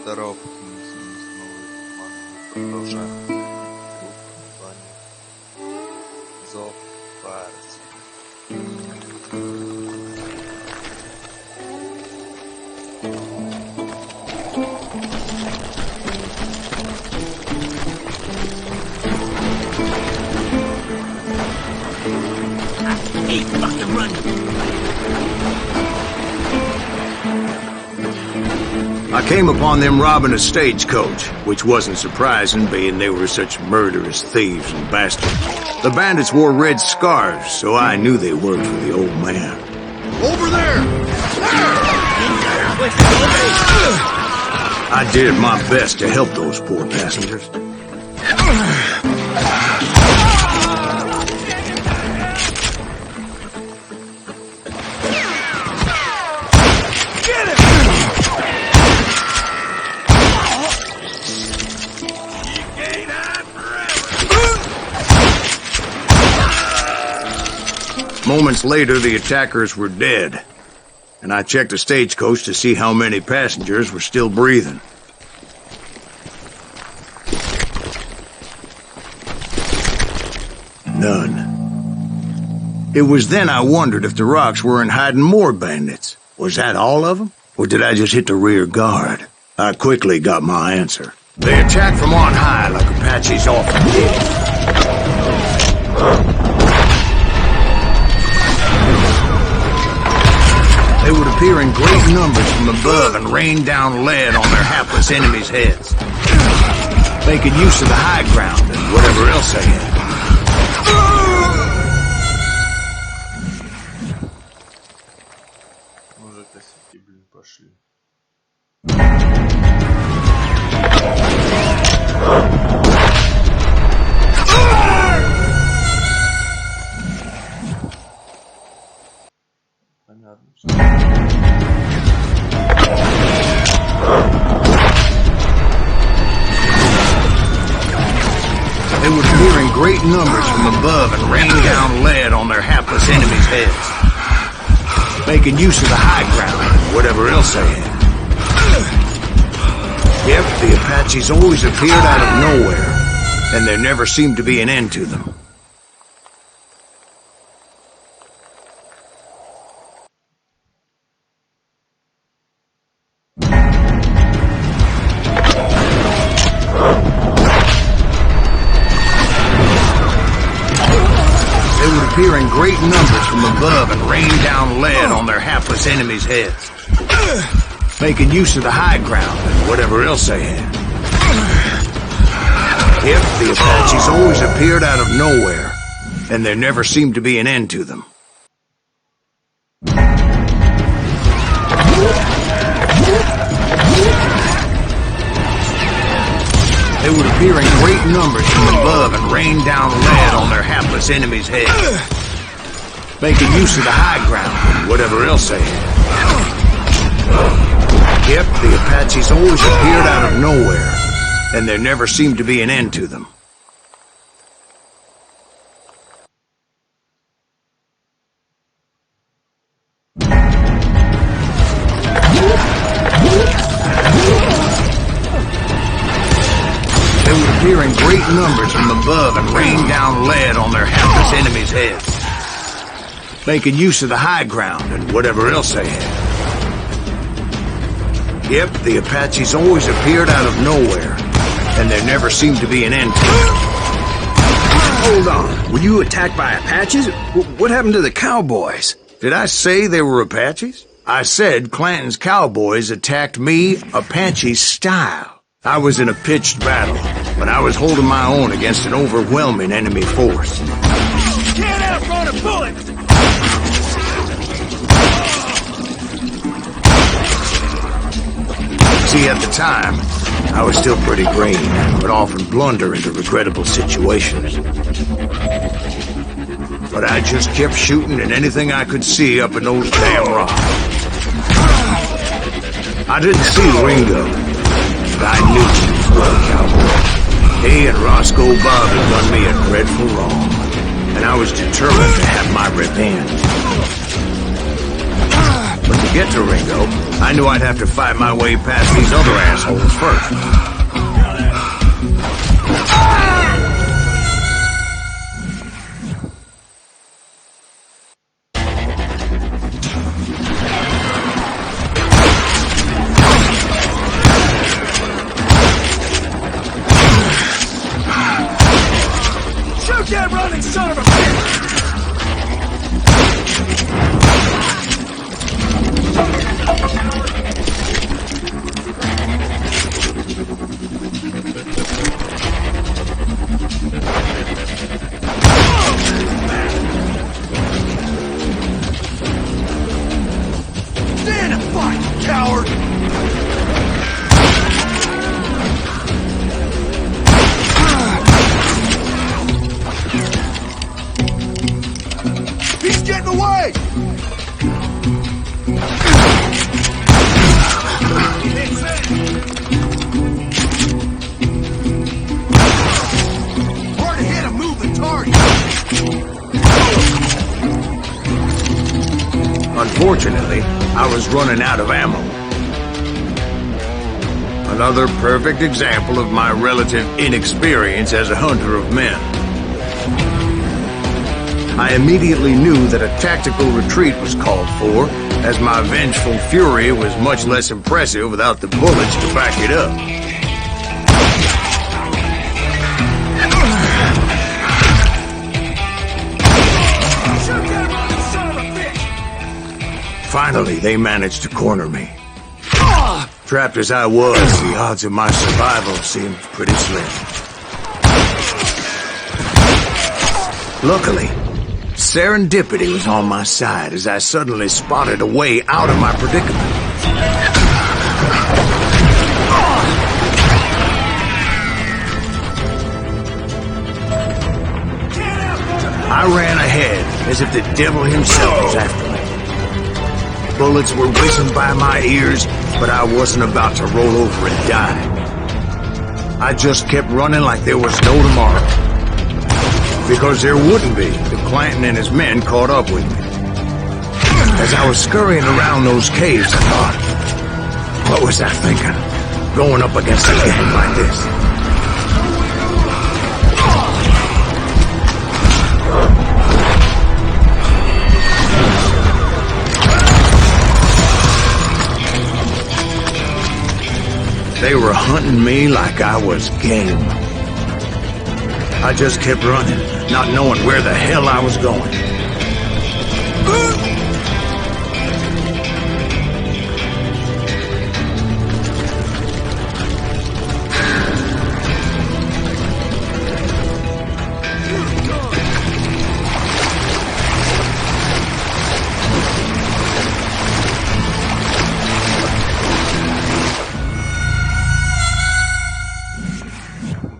Здорово, мы снова продолжаем игру в названии Зов Хуареса. Hey, fucking run! I came upon them robbing a stagecoach, which wasn't surprising, being they were such murderous thieves and bastards. The bandits wore red scarves, so I knew they worked for the old man. Over there! I did my best to help those poor passengers. Moments later, the attackers were dead, and I checked the stagecoach to see how many passengers were still breathing. None. It was then I wondered if the rocks weren't hiding more bandits. Was that all of them? Or did I just hit the rear guard? I quickly got my answer. They attacked from on high like Apaches often did. They would appear in great numbers from above and rain down lead on their hapless enemies' heads, making use of the high ground and whatever else they had. Уже косяки, блин, пошли. They would appear in great numbers from above and rain down lead on their hapless enemies' heads, making use of the high ground and whatever else they had. Yep, the Apaches always appeared out of nowhere, and there never seemed to be an end to them. They would appear in great numbers from above and rain down lead on their hapless enemies' heads, making use of the high ground and whatever else they had. Yep, the Apaches always appeared out of nowhere, and there never seemed to be an end to them. They would appear in great numbers from above and rain down lead on their hapless enemies' heads, making use of the high ground and whatever else they had. Yep, the Apaches always appeared out of nowhere, and there never seemed to be an end to them. They would appear in great numbers from above and rain down lead on their hapless enemies' heads, making use of the high ground and whatever else they had. Yep, the Apaches always appeared out of nowhere, and there never seemed to be an end to them. Hold on. Were you attacked by Apaches? What happened to the cowboys? Did I say they were Apaches? I said Clanton's cowboys attacked me Apache style. I was in a pitched battle, but I was holding my own against an overwhelming enemy force. Can't outrun a bullet! See, at the time, I was still pretty green and would often blunder into regrettable situations. But I just kept shooting at anything I could see up in those damn rocks. I didn't see Ringo, but I knew he was a cowboy. He and Roscoe Bob had done me a dreadful wrong, and I was determined to have my revenge. But to get to Ringo, I knew I'd have to fight my way past these other assholes first. Shoot that running son of a bitch! Stand and fight, you coward! He's getting away! Hard to hit a moving target. Unfortunately, I was running out of ammo. Another perfect example of my relative inexperience as a hunter of men. I immediately knew that a tactical retreat was called for, as my vengeful fury was much less impressive without the bullets to back it up. Finally, they managed to corner me. Trapped as I was, the odds of my survival seemed pretty slim. Luckily, serendipity was on my side as I suddenly spotted a way out of my predicament. I ran ahead as if the devil himself was after me. Bullets were whizzing by my ears, but I wasn't about to roll over and die. I just kept running like there was no tomorrow. Because there wouldn't be if Clanton and his men caught up with me. As I was scurrying around those caves, I thought, what was I thinking? Going up against a gang like this? They were hunting me like I was game. I just kept running, not knowing where the hell I was going.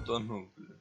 Утонул, блин.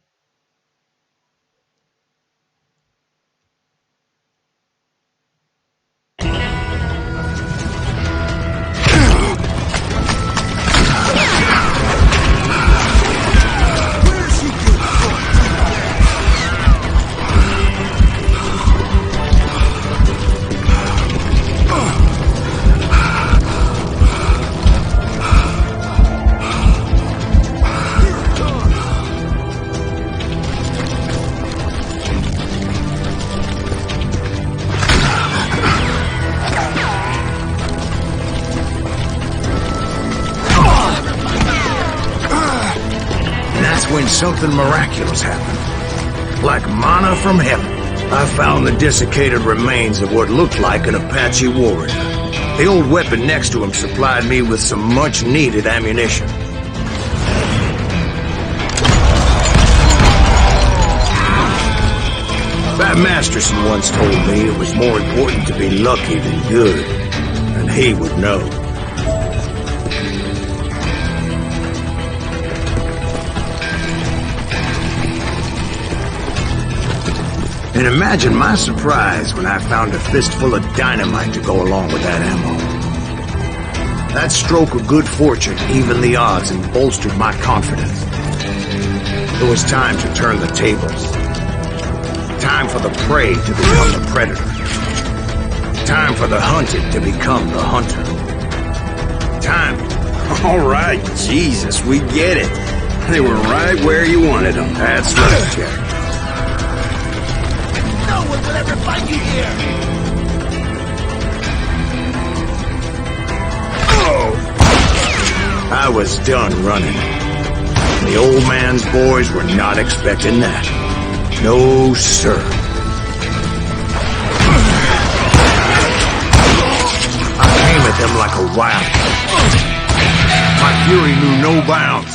When something miraculous happened. Like manna from heaven, I found the desiccated remains of what looked like an Apache warrior. The old weapon next to him supplied me with some much-needed ammunition. Bat Masterson once told me it was more important to be lucky than good, and he would know. And imagine my surprise when I found a fistful of dynamite to go along with that ammo. That stroke of good fortune evened the odds and bolstered my confidence. It was time to turn the tables. Time for the prey to become the predator. time for the hunted to become the hunter. Time. All right, Jesus, we get it. They were right where you wanted them. That's right, Jack. No one will ever find you here! I was done running. The old man's boys were not expecting that. No, sir. I came at them like a wildcat. My fury knew no bounds.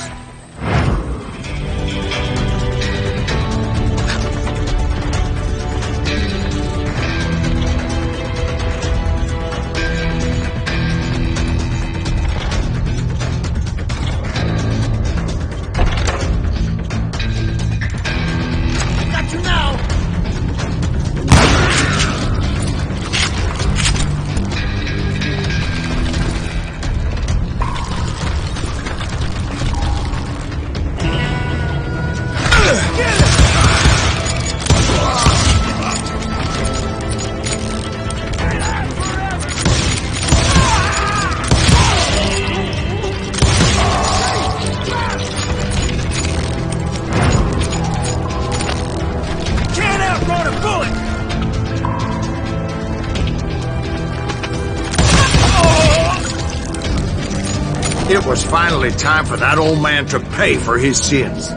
It was finally time for that old man to pay for his sins.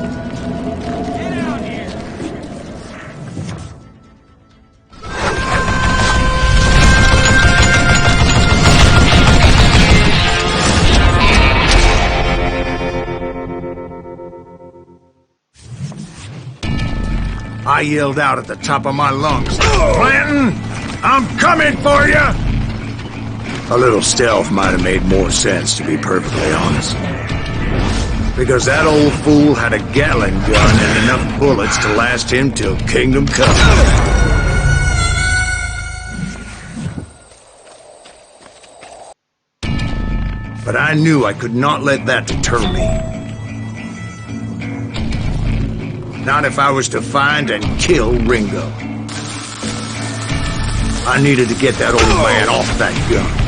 I yelled out at the top of my lungs, "Clanton, I'm coming for you!" A little stealth might have made more sense, to be perfectly honest. Because that old fool had a Gatling gun and enough bullets to last him till Kingdom Come. But I knew I could not let that deter me. Not if I was to find and kill Ringo. I needed to get that old man off that gun.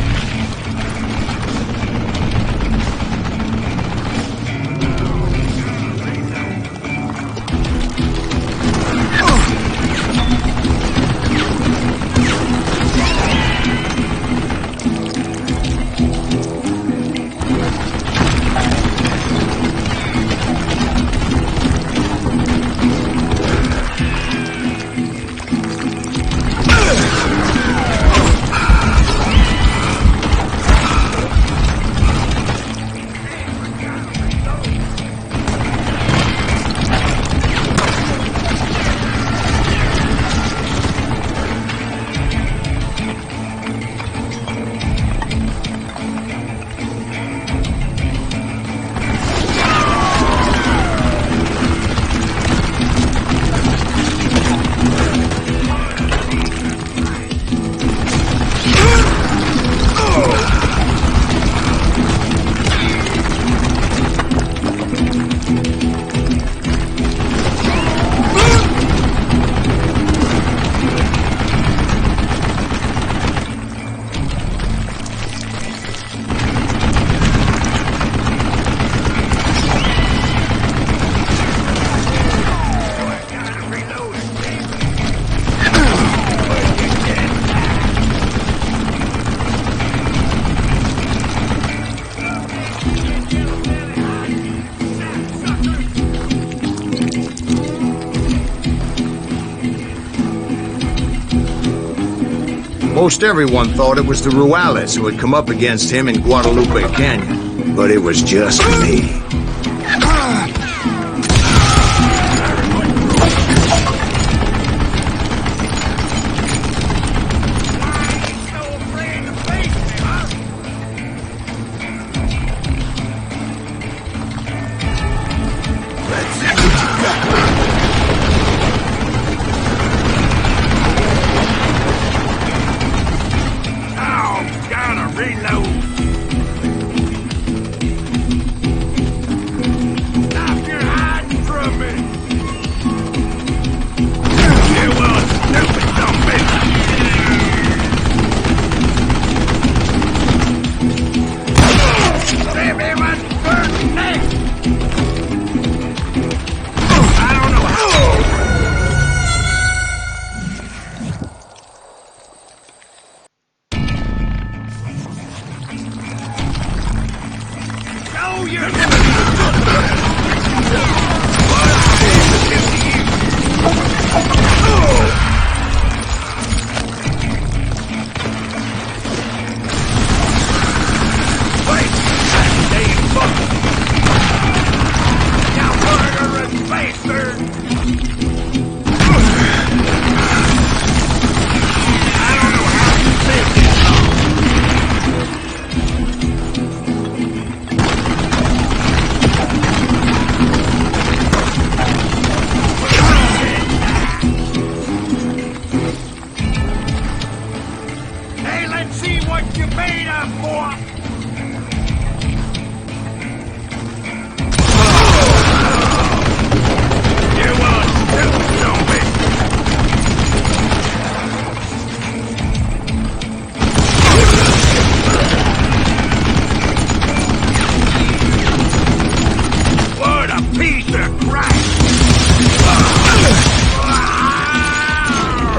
Most everyone thought it was the Ruales who had come up against him in Guadalupe Canyon, but it was just me.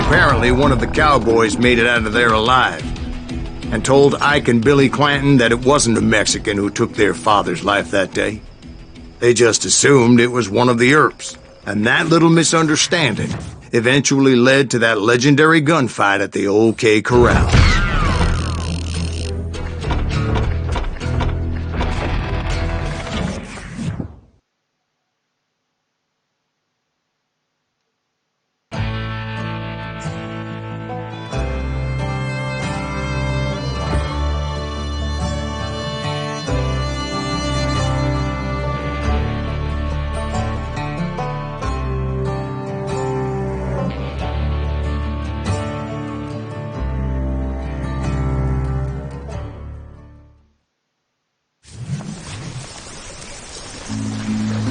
Apparently, one of the cowboys made it out of there alive and told Ike and Billy Clanton that it wasn't a Mexican who took their father's life that day. They just assumed it was one of the Earps, and that little misunderstanding eventually led to that legendary gunfight at the OK Corral.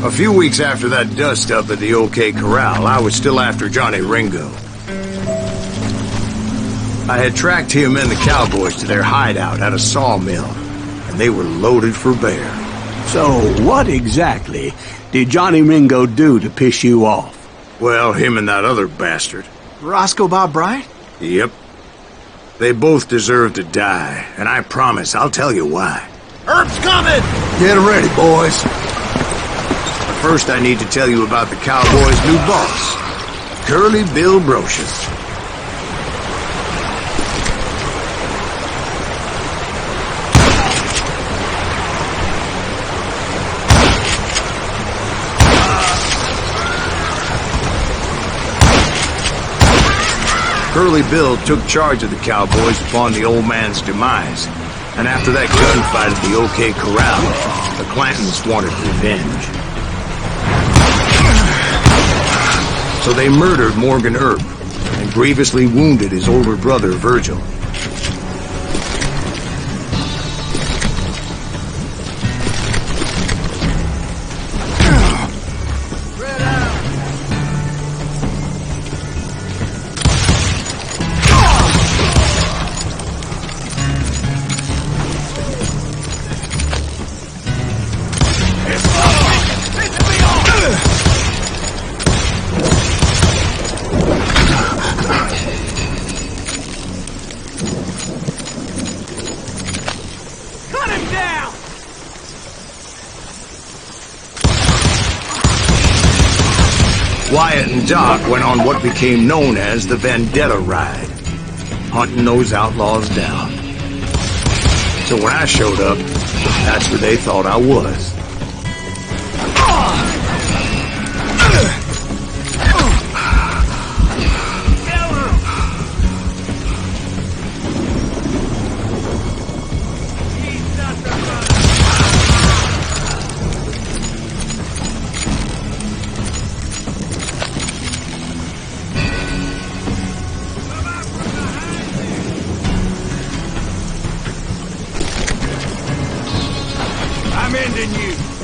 A few weeks after that dust-up at the OK Corral, I was still after Johnny Ringo. I had tracked him and the cowboys to their hideout at a sawmill, and they were loaded for bear. So, what exactly did Johnny Ringo do to piss you off? Well, him and that other bastard. Roscoe Bob Bryant? Yep. They both deserve to die, and I promise I'll tell you why. Herb's coming! Get ready, boys. First, I need to tell you about the Cowboys' new boss, Curly Bill Brocious. Curly Bill took charge of the Cowboys upon the old man's demise, and after that gunfight at the OK Corral, the Clantons wanted revenge. So they murdered Morgan Earp and grievously wounded his older brother, Virgil. Wyatt and Doc went on what became known as the Vendetta Ride, hunting those outlaws down. So when I showed up, that's where they thought I was. I'm ending you.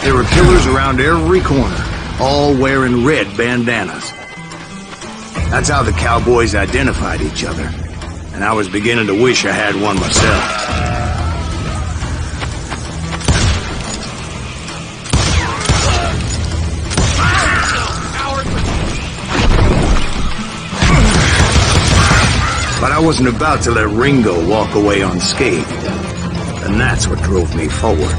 There were killers around every corner, all wearing red bandanas. That's how the cowboys identified each other, and I was beginning to wish I had one myself. But I wasn't about to let Ringo walk away unscathed, and that's what drove me forward.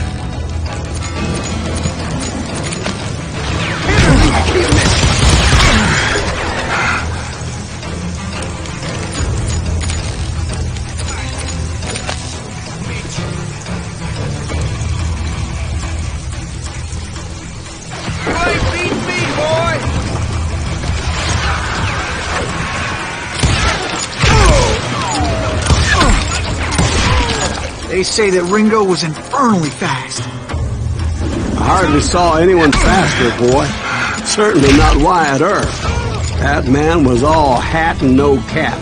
They say that Ringo was infernally fast. I hardly saw anyone faster, boy. Certainly not Wyatt Earp. That man was all hat and no cap.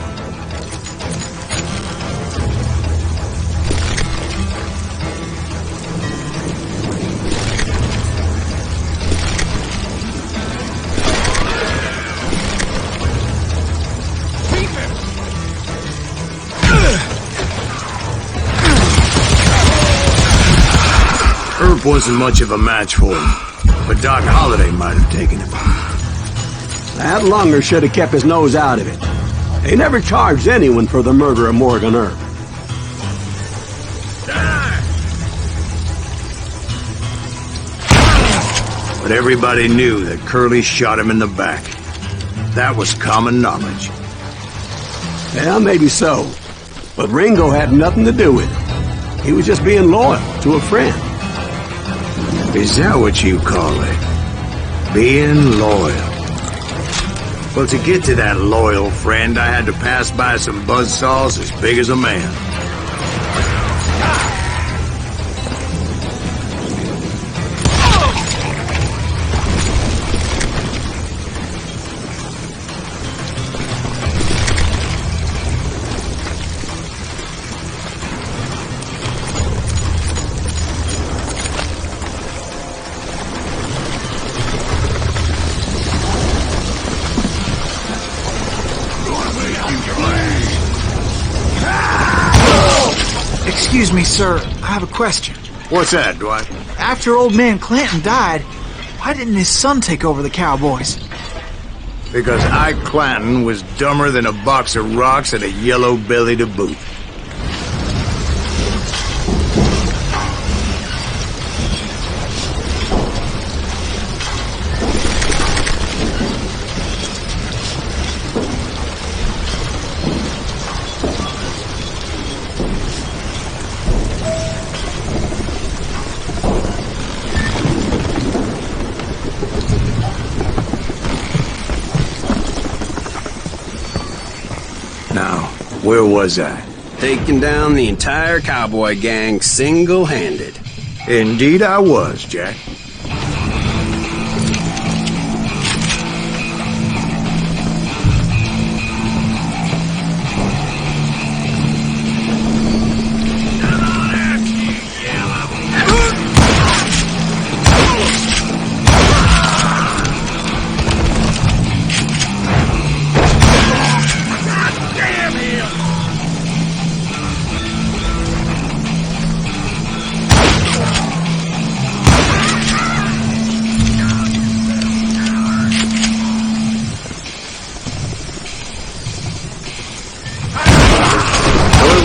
Earp wasn't much of a match for him, but Doc Holliday might have taken him. That lunger should have kept his nose out of it. They never charged anyone for the murder of Morgan Earp. But everybody knew that Curly shot him in the back. That was common knowledge. Yeah, maybe so. But Ringo had nothing to do with it. He was just being loyal to a friend. Is that what you call it? Being loyal? Well, to get to that loyal friend, I had to pass by some buzzsaws as big as a man. Excuse me, sir. I have a question. What's that, Dwight? After old man Clanton died, why didn't his son take over the Cowboys? Because Ike Clanton was dumber than a box of rocks and a yellow belly to boot. Now, where was I? Taking down the entire cowboy gang single-handed. Indeed I was, Jack.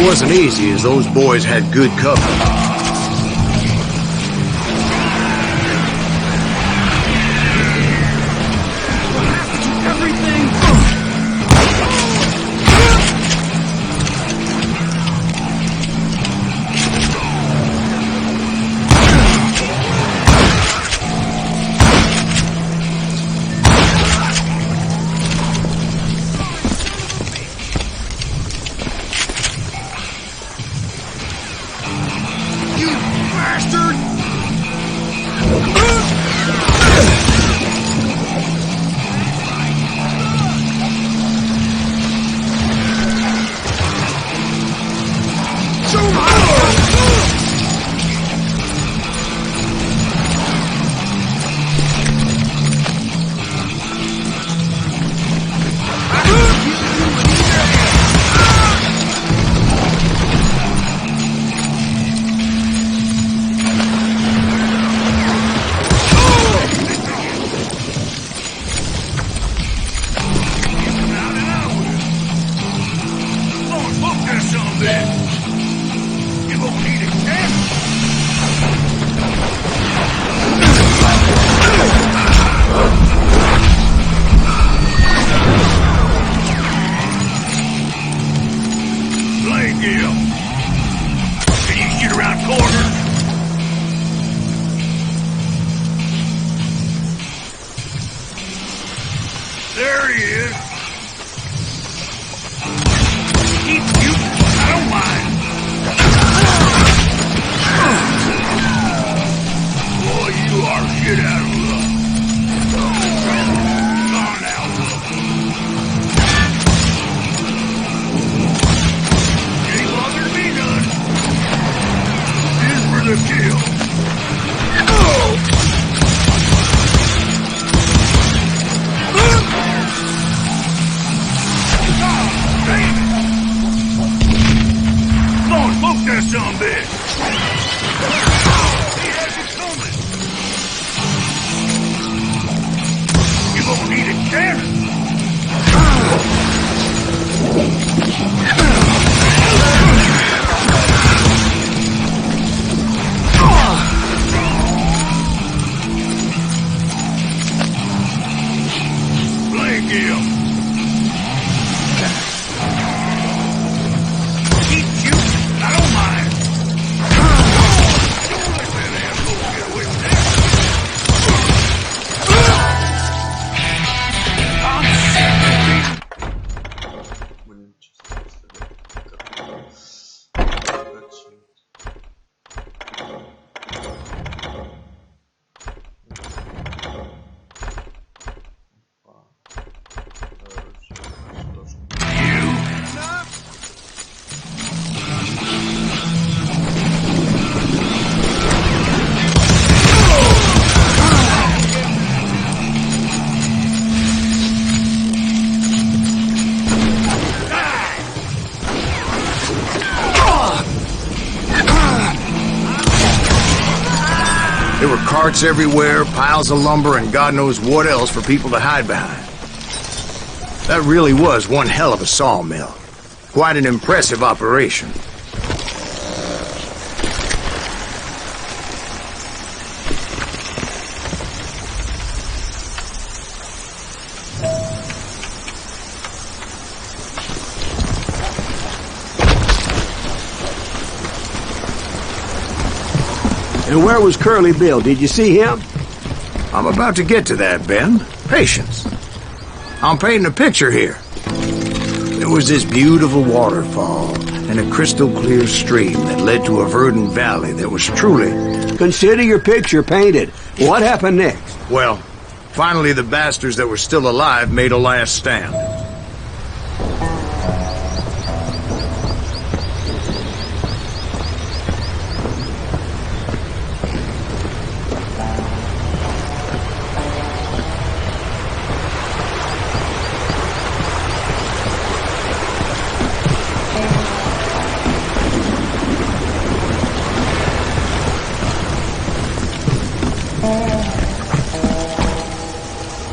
It wasn't easy, as those boys had good cover. There were carts everywhere, piles of lumber, and God knows what else for people to hide behind. That really was one hell of a sawmill. Quite an impressive operation. And where was Curly Bill? Did you see him? I'm about to get to that, Ben. Patience. I'm painting a picture here. There was this beautiful waterfall and a crystal clear stream that led to a verdant valley that was truly... Consider your picture painted. What happened next? Well, finally the bastards that were still alive made a last stand.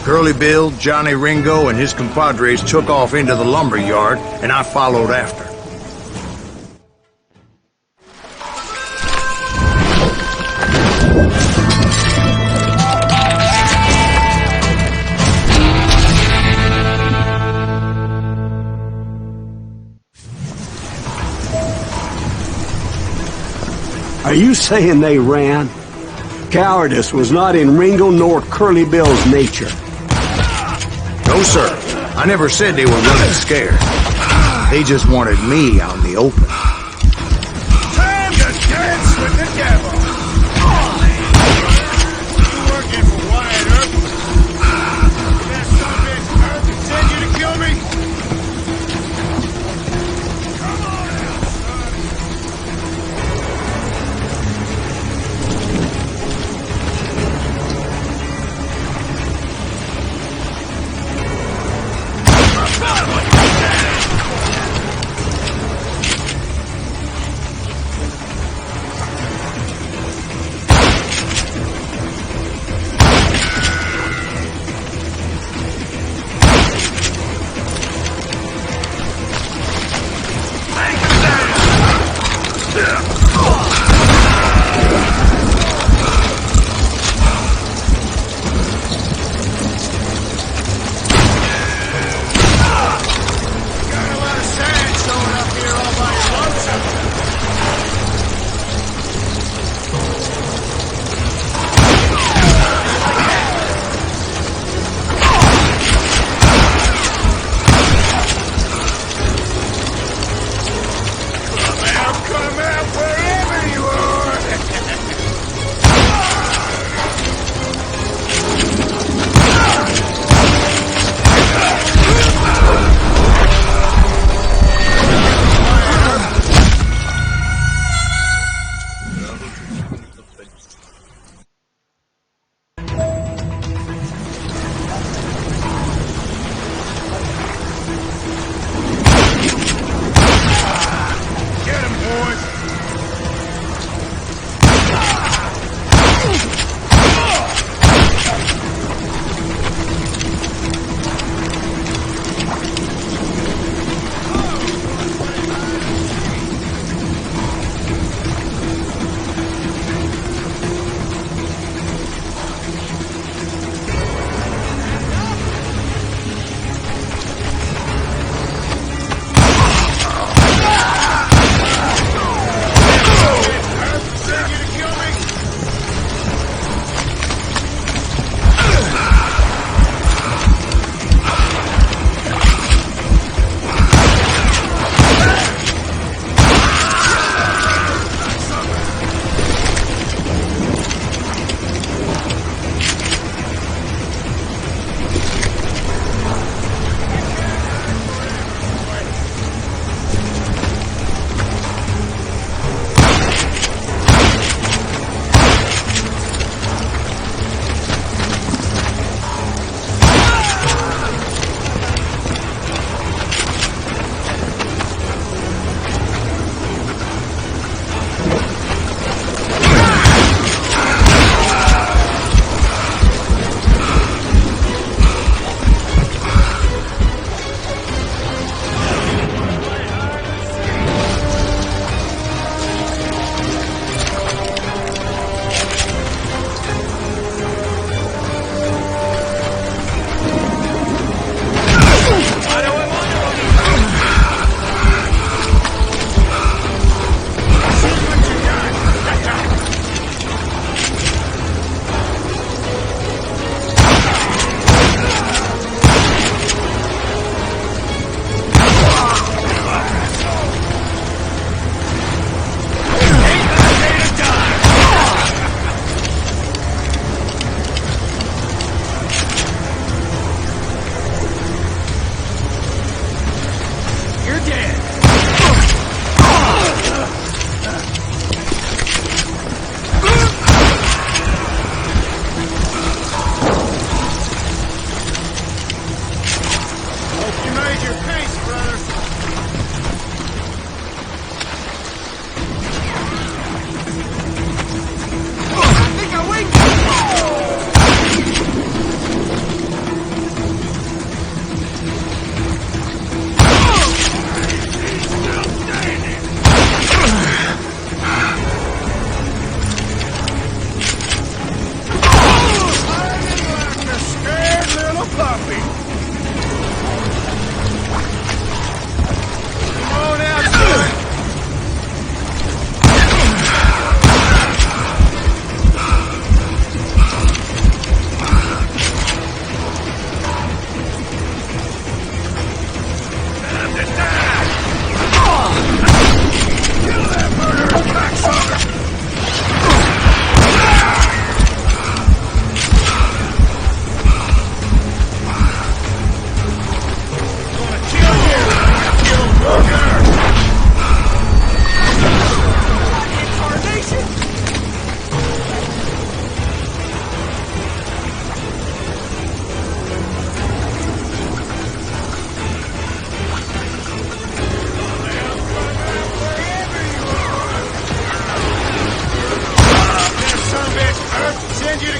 Curly Bill, Johnny Ringo, and his compadres took off into the lumber yard, and I followed after. Are you saying they ran? Cowardice was not in Ringo nor Curly Bill's nature. No, sir. I never said they were running scared. They just wanted me out in the open. Time to dance with the devil! You working for Wyatt Earp? That son of a bitch Earp send you to kill me? Come on out,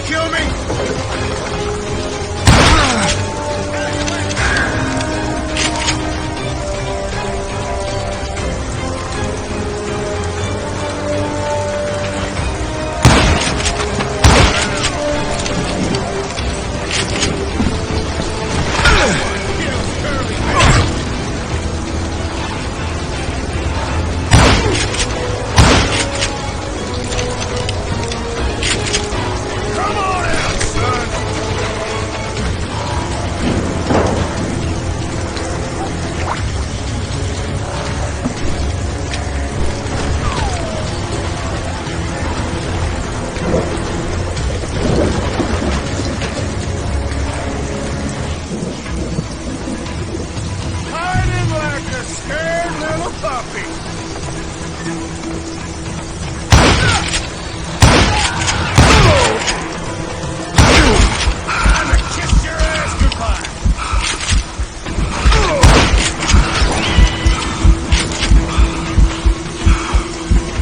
kill me? Come on out, son! Hiding like a scared little puppy. I'm gonna kiss your ass goodbye.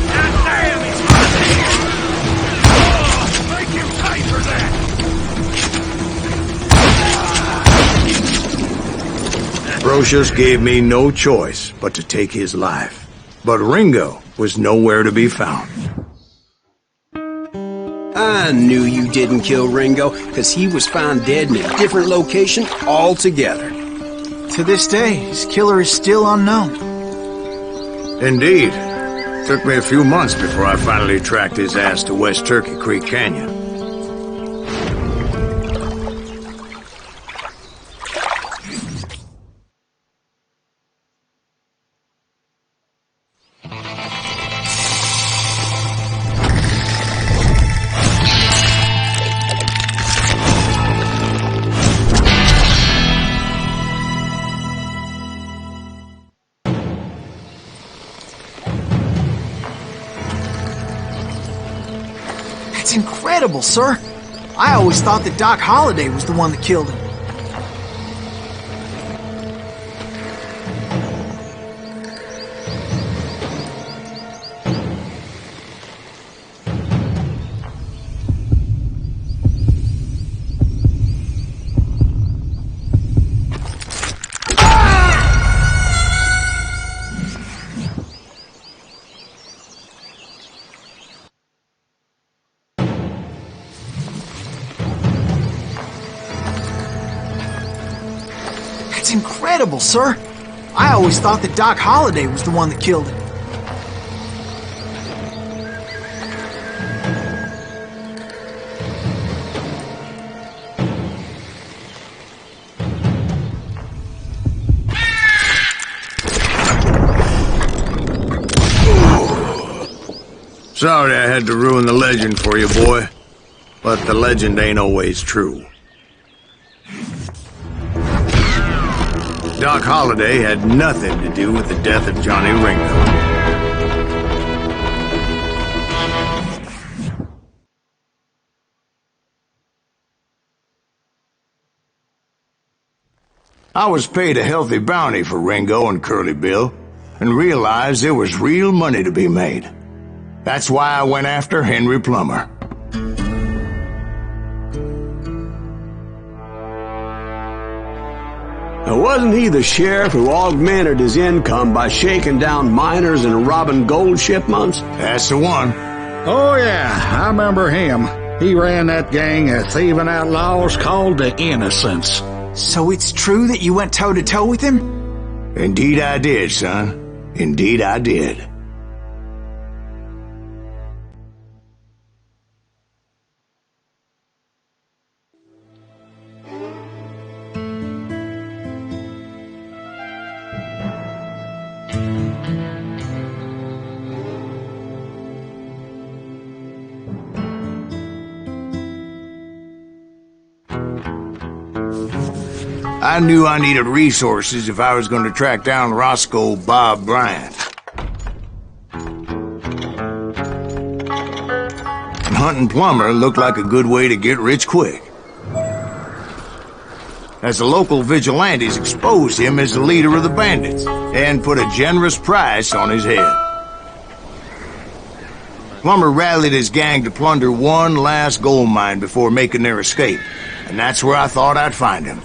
God damn, he's running! Oh, make him pay for that! Brocious gave me no choice but to take his life. But Ringo was nowhere to be found. I knew you didn't kill Ringo, because he was found dead in a different location altogether. To this day, his killer is still unknown. Indeed. Took me a few months before I finally tracked his ass to West Turkey Creek Canyon. That's incredible, sir. I always thought that Doc Holliday was the one that killed him. That's incredible, sir. I always thought that Doc Holliday was the one that killed him. Sorry I had to ruin the legend for you, boy. But the legend ain't always true. Doc Holliday had nothing to do with the death of Johnny Ringo. I was paid a healthy bounty for Ringo and Curly Bill, and realized there was real money to be made. That's why I went after Henry Plummer. Now, wasn't he the sheriff who augmented his income by shaking down miners and robbing gold shipments? That's the one. Oh, yeah, I remember him. He ran that gang of thieving outlaws called the Innocents. So it's true that you went toe-to-toe with him? Indeed I did, son. Indeed I did. I knew I needed resources if I was going to track down Roscoe Bob Bryant. And hunting Plummer looked like a good way to get rich quick, as the local vigilantes exposed him as the leader of the bandits and put a generous price on his head. Plummer rallied his gang to plunder one last gold mine before making their escape, and that's where I thought I'd find him.